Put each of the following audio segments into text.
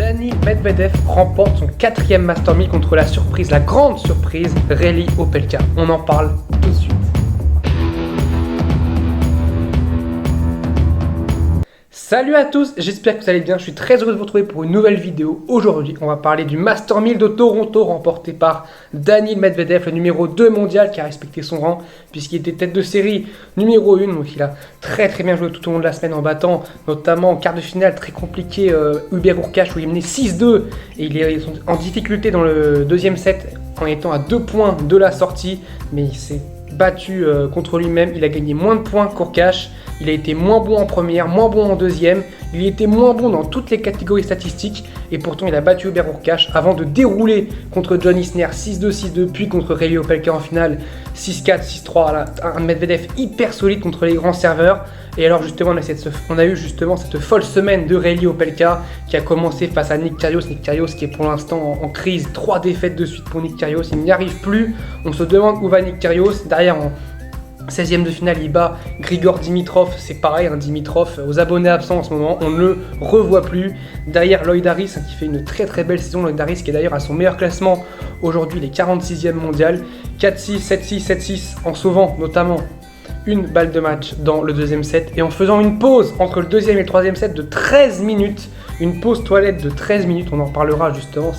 Daniil Medvedev remporte son 4e Master 1000 contre la surprise, la grande surprise, Reilly Opelka. On en parle tout de suite. Salut à tous, j'espère que vous allez bien, je suis très heureux de vous retrouver pour une nouvelle vidéo. Aujourd'hui, on va parler du Master 1000 de Toronto remporté par Daniil Medvedev, le numéro 2 mondial qui a respecté son rang puisqu'il était tête de série numéro 1. Donc il a très bien joué tout au long de la semaine en battant notamment en quart de finale très compliqué Hubert Hurkacz où il menait 6-2 et il est en difficulté dans le deuxième set en étant à 2 points de la sortie, mais il s'est battu contre lui-même, il a gagné moins de points qu'Hurkacz. Il a été moins bon en première, moins bon en deuxième, il était moins bon dans toutes les catégories statistiques et pourtant il a battu Hubert Hurkacz avant de dérouler contre John Isner 6-2, 6-2, puis contre Reilly Opelka en finale 6-4, 6-3, un Medvedev hyper solide contre les grands serveurs. Et alors justement on a eu justement cette folle semaine de Reilly Opelka qui a commencé face à Nick Kyrgios qui est pour l'instant en crise, 3 défaites de suite pour Nick Kyrgios, il n'y arrive plus, on se demande où va Nick Kyrgios, derrière en 16e de finale, il bat Grigor Dimitrov, c'est pareil, Dimitrov aux abonnés absents en ce moment, on ne le revoit plus. Derrière Lloyd Harris qui fait une très belle saison, Lloyd Harris qui est d'ailleurs à son meilleur classement aujourd'hui, il est 46e mondial, 4-6, 7-6, 7-6 en sauvant notamment une balle de match dans le deuxième set et en faisant une pause entre le deuxième et le troisième set de 13 minutes, une pause toilette de 13 minutes, on en parlera justement,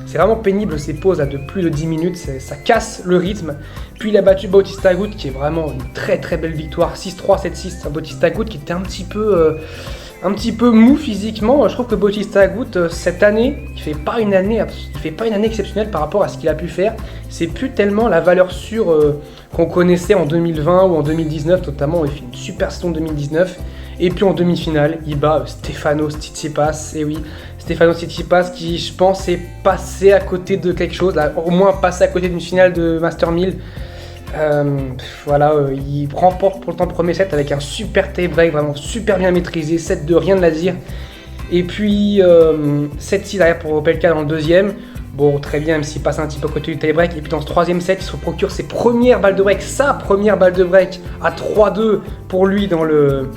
c'est vraiment pénible ces pauses de plus de 10 minutes, ça casse le rythme. Puis il a battu Bautista Agut qui est vraiment une très belle victoire, 6-3, 7-6. Bautista Agut qui était un petit peu mou physiquement. Je trouve que Bautista Agut cette année, il fait pas une année exceptionnelle par rapport à ce qu'il a pu faire. C'est plus tellement la valeur sûre qu'on connaissait en 2020 ou en 2019 notamment. Il fait une super saison 2019. Et puis en demi-finale, il bat Stefanos Tsitsipas. Et oui, Stefanos Tsitsipas qui, je pense, est passé à côté de quelque chose, là, au moins passé à côté d'une finale de Master 1000. Il remporte pour le temps le premier set avec un super tie-break, vraiment super bien maîtrisé, 7-2, rien de la dire. Et puis 7-6 derrière pour Opelka dans le deuxième. Bon, très bien, même s'il passe un petit peu à côté du tie-break. Et puis dans ce troisième set, il se procure ses premières balles de break, sa première balle de break à 3-2 pour lui dans le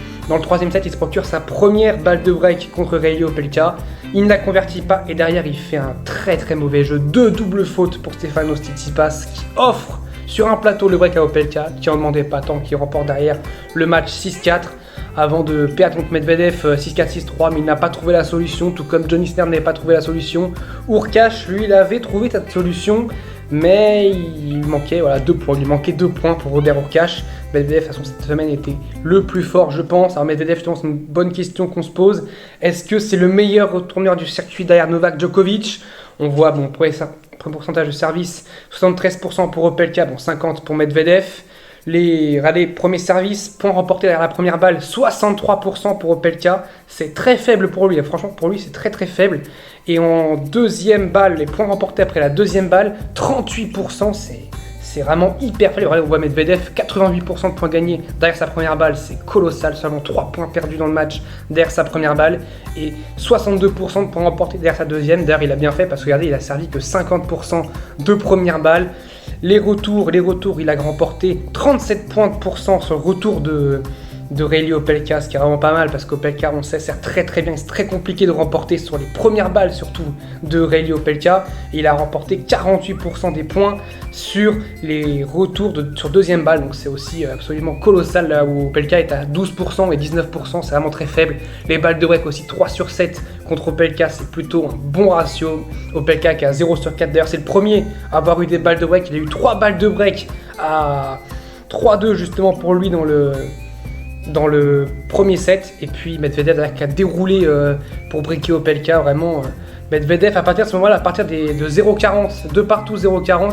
troisième set. Il se procure sa première balle de break contre Reilly Opelka. Il ne la convertit pas et derrière, il fait un très mauvais jeu. 2 doubles fautes pour Stefanos Tsitsipas qui offre sur un plateau le break à Opelka, qui en demandait pas tant, qui remporte derrière le match 6-4. Avant de perdre contre Medvedev 6-4, 6-3, mais il n'a pas trouvé la solution, tout comme John Isner n'avait pas trouvé la solution. Hurkacz, lui, il avait trouvé cette solution, mais il manquait 2 points. Il manquait 2 points pour Hubert Hurkacz. Medvedev, de toute façon, cette semaine était le plus fort, je pense. Alors Medvedev, justement, c'est une bonne question qu'on se pose. Est-ce que c'est le meilleur retourneur du circuit derrière Novak Djokovic? On voit, pour les pourcentage de service, 73% pour Opelka, 50% pour Medvedev. Les premiers services, points remportés derrière la première balle, 63% pour Opelka, c'est très faible pour lui, franchement pour lui c'est très faible. Et en deuxième balle, les points remportés après la deuxième balle, 38%, c'est vraiment hyper faible. On voit Medvedev, 88% de points gagnés derrière sa première balle, c'est colossal, seulement 3 points perdus dans le match derrière sa première balle et 62% de points remportés derrière sa deuxième. D'ailleurs il a bien fait parce que regardez, il a servi que 50% de première balle. Les retours, il a remporté 37% sur le retour de Reilly Opelka, ce qui est vraiment pas mal parce qu'Opelka, on sait, sert très bien, c'est très compliqué de remporter sur les premières balles surtout de Reilly Opelka. Et il a remporté 48% des points sur les retours sur deuxième balle, donc c'est aussi absolument colossal là où Opelka est à 12% et 19%, c'est vraiment très faible. Les balles de break aussi 3 sur 7 contre Opelka, c'est plutôt un bon ratio. Opelka qui a 0 sur 4, d'ailleurs c'est le premier à avoir eu des balles de break, il a eu 3 balles de break à 3-2 justement pour lui dans le premier set. Et puis Medvedev qui a déroulé pour briquer Opelka, vraiment Medvedev à partir de ce moment-là, à partir de 0,40, de partout 0,40,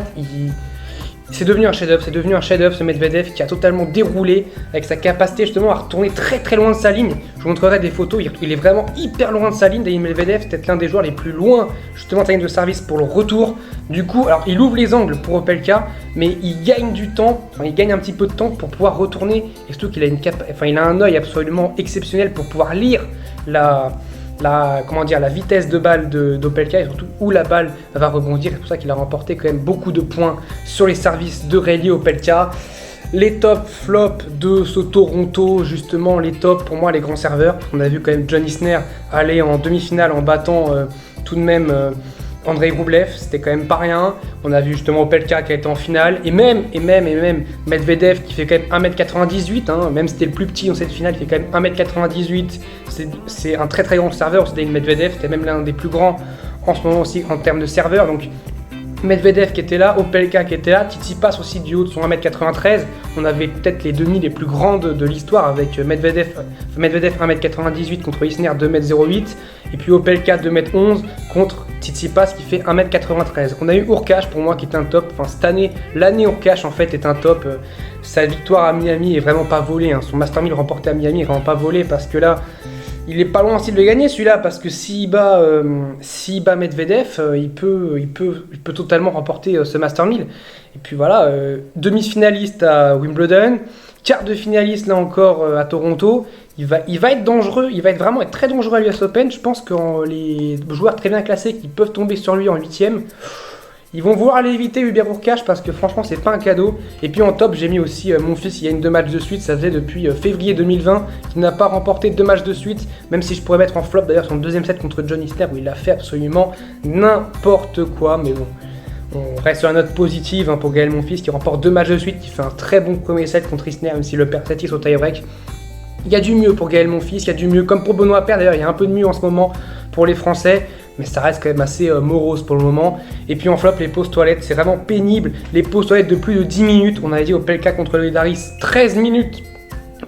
c'est devenu un chef-d'œuvre, ce Medvedev qui a totalement déroulé avec sa capacité justement à retourner très loin de sa ligne. Je vous montrerai des photos, il est vraiment hyper loin de sa ligne. Daniil Medvedev, c'est peut-être l'un des joueurs les plus loin justement de sa ligne de service pour le retour. Du coup, alors il ouvre les angles pour Opelka, mais il gagne du temps, il gagne un petit peu de temps pour pouvoir retourner. Et surtout qu'il a il a un œil absolument exceptionnel pour pouvoir lire la vitesse de balle d'Opelka et surtout où la balle va rebondir. C'est pour ça qu'il a remporté quand même beaucoup de points sur les services de Reilly Opelka. Les top flops de ce Toronto, justement les tops pour moi les grands serveurs. On a vu quand même John Isner aller en demi-finale en battant tout de même Andrei Rublev, c'était quand même pas rien. On a vu justement Opelka qui a été en finale. Et même Medvedev qui fait quand même 1m98, hein, même si c'était le plus petit dans cette finale, il fait quand même 1m98. C'est un très très grand serveur, c'était Medvedev, c'était même l'un des plus grands en ce moment aussi en termes de serveur. Donc Medvedev qui était là, Opelka qui était là, Tsitsipas aussi du haut de son 1m93. On avait peut-être les demi les plus grandes de l'histoire avec Medvedev 1m98 contre Isner 2m08 et puis Opelka 2m11 contre Tsitsipas qui fait 1m93. On a eu Hurkacz pour moi qui est un top, enfin cette année, l'année Hurkacz en fait est un top. Sa victoire à Miami est vraiment pas volée, hein. Son Master 1000 remporté à Miami est vraiment pas volé parce que là, il est pas loin aussi de le gagner celui-là parce que s'il bat Medvedev, il peut totalement remporter ce Master 1000. Et puis voilà, demi-finaliste à Wimbledon, quart de finaliste là encore à Toronto. Il va être dangereux, il va vraiment être très dangereux à l'US Open. Je pense que les joueurs très bien classés qui peuvent tomber sur lui en 8ème, ils vont vouloir aller éviter Hubert Hurkacz parce que franchement c'est pas un cadeau. Et puis en top j'ai mis aussi mon fils, il gagne 2 matchs de suite, ça faisait depuis février 2020 qu'il n'a pas remporté 2 matchs de suite, même si je pourrais mettre en flop d'ailleurs son deuxième set contre John Isner où il a fait absolument n'importe quoi. Mais bon, on reste sur la note positive hein, pour Gaël Monfils qui remporte 2 matchs de suite, qui fait un très bon premier set contre Isner même s'il le perd 7-6 au tie-break. Il y a du mieux pour Gaël Monfils, il y a du mieux comme pour Benoît Paire d'ailleurs, il y a un peu de mieux en ce moment pour les Français. Mais ça reste quand même assez morose pour le moment. Et puis en flop, les pauses toilettes, c'est vraiment pénible. Les pauses toilettes de plus de 10 minutes. On avait dit Opelka contre Loïdaris, 13 minutes.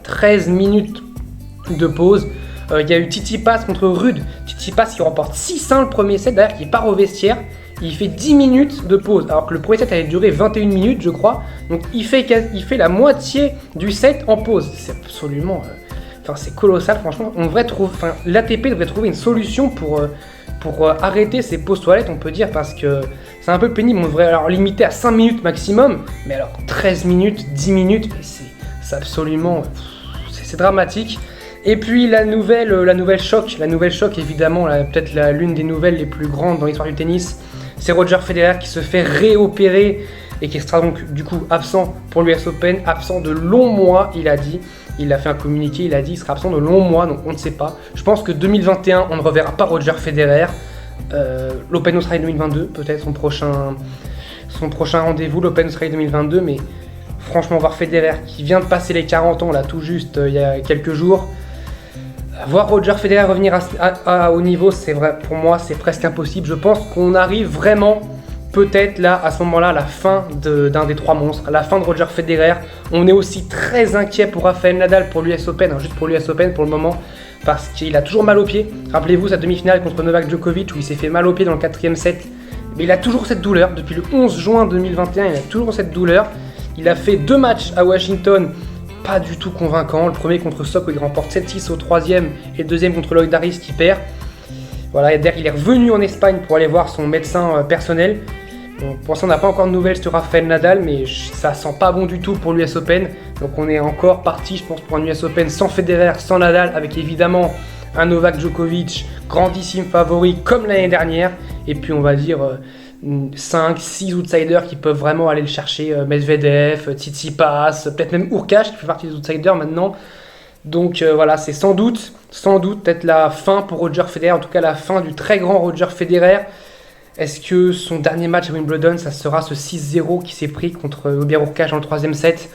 13 minutes de pause. Il y a eu Tsitsipas contre Rude. Tsitsipas qui remporte 6-1 le premier set, d'ailleurs qui part au vestiaire. Il fait 10 minutes de pause, alors que le premier set avait duré 21 minutes, je crois. Donc il fait la moitié du set en pause. C'est absolument... c'est colossal, franchement. L'ATP devrait trouver une solution pour arrêter ces pauses toilettes, on peut dire, parce que c'est un peu pénible. On devrait alors limiter à 5 minutes maximum, mais alors 13 minutes, 10 minutes, c'est absolument... c'est dramatique. Et puis la nouvelle choc évidemment, peut-être l'une des nouvelles les plus grandes dans l'histoire du tennis, c'est Roger Federer qui se fait réopérer et qui sera donc du coup absent pour l'US Open, absent de longs mois, il a dit. Il a fait un communiqué, il a dit qu'il sera absent de longs mois, donc on ne sait pas. Je pense que 2021, on ne reverra pas Roger Federer. L'Open Australie 2022, peut-être son prochain rendez-vous, l'Open Australie 2022. Mais franchement, voir Federer qui vient de passer les 40 ans, là tout juste, il y a quelques jours. Voir Roger Federer revenir à haut niveau, c'est vrai, pour moi, c'est presque impossible. Je pense qu'on arrive vraiment... peut-être là, à ce moment-là, à la fin d'un des 3 monstres, à la fin de Roger Federer. On est aussi très inquiet pour Rafael Nadal pour l'US Open, hein, juste pour l'US Open pour le moment, parce qu'il a toujours mal au pied. Rappelez-vous sa demi-finale contre Novak Djokovic où il s'est fait mal au pied dans le 4ème set. Mais il a toujours cette douleur, depuis le 11 juin 2021, il a toujours cette douleur. Il a fait 2 matchs à Washington, pas du tout convaincants. Le premier contre Sock où il remporte 7-6 au 3ème et le deuxième contre Loïdaris qui perd. Voilà, il est revenu en Espagne pour aller voir son médecin personnel. Donc, pour l'instant, on n'a pas encore de nouvelles sur Rafael Nadal, mais ça sent pas bon du tout pour l'US Open. Donc on est encore parti, je pense, pour un US Open sans Federer, sans Nadal, avec évidemment un Novak Djokovic, grandissime favori comme l'année dernière. Et puis on va dire 5-6 outsiders qui peuvent vraiment aller le chercher. Medvedev, Tsitsipas, peut-être même Hurkacz qui fait partie des outsiders maintenant. Donc voilà, c'est sans doute peut-être la fin pour Roger Federer, en tout cas la fin du très grand Roger Federer. Est-ce que son dernier match à Wimbledon, ça sera ce 6-0 qui s'est pris contre Hubert Hurkacz dans le 3ème set?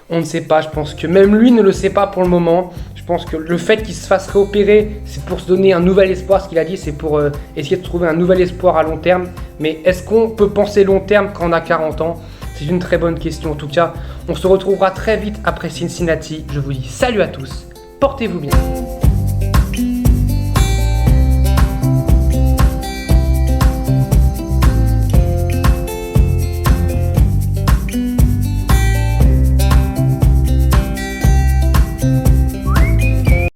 On ne sait pas, je pense que même lui ne le sait pas pour le moment. Je pense que le fait qu'il se fasse réopérer, c'est pour se donner un nouvel espoir, ce qu'il a dit, c'est pour essayer de trouver un nouvel espoir à long terme. Mais est-ce qu'on peut penser long terme quand on a 40 ans? C'est une très bonne question. En tout cas, on se retrouvera très vite après Cincinnati. Je vous dis salut à tous, portez-vous bien.